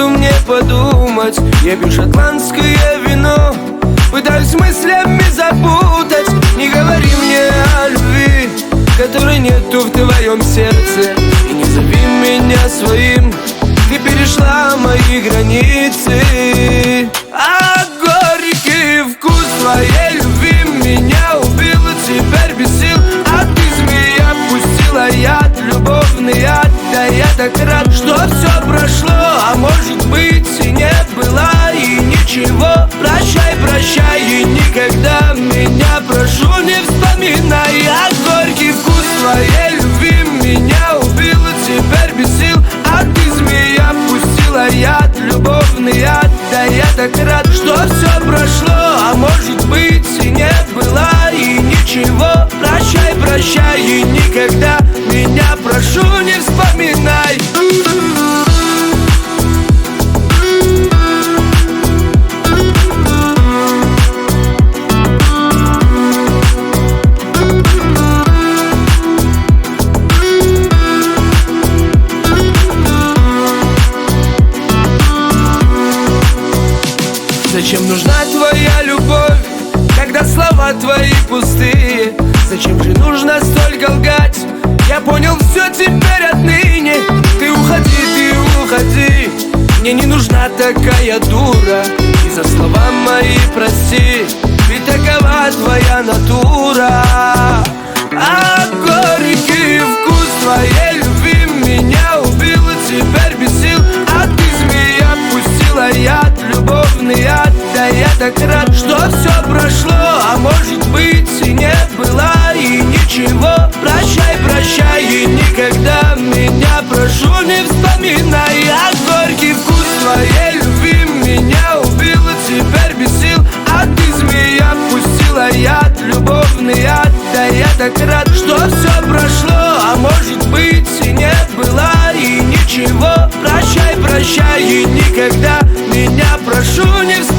даю мне подумать. Я пью шотландское вино, пытаюсь мыслями запутать. Не говори мне о любви, которой нету в твоем сердце. И не зови меня своим, ты перешла мои границы. А горький вкус твоей любви меня убил, и теперь без сил. А ты, змея, пустила яд, любовный яд. Да я так рад, что все прошло, а может быть и не было, и ничего. Прощай, прощай, и никогда меня, прошу, не вспоминай. А горький вкус твоей любви меня убил, и теперь без сил. А ты, змея, пустила яд, любовный яд. Да я так рад, что все прошло, а может быть и не было, и ничего. Прощай, прощай, и никогда меня, прошу, не вспоминай. Зачем нужна твоя любовь, когда слова твои пустые? Зачем же нужно столько лгать? Я понял все теперь отныне. Ты уходи, мне не нужна такая дура. И за слова мои прости, ведь такова твоя натура. А горький вкус твоей любви меня убил, и теперь без сил. А ты, змея, пустила яд, любовный яд. Да я так рад, что все прошло, а может быть и не было, и ничего. Прощай, прощай, и никогда меня, прошу, не вспоминай. А горький вкус твоей любви меня убил, и теперь без сил. А ты, змея, пустила яд, любовный яд. Да я так рад, что все прошло, а может быть и не было, и ничего. Прощай, прощай, и никогда меня, прошу, не вспоминай.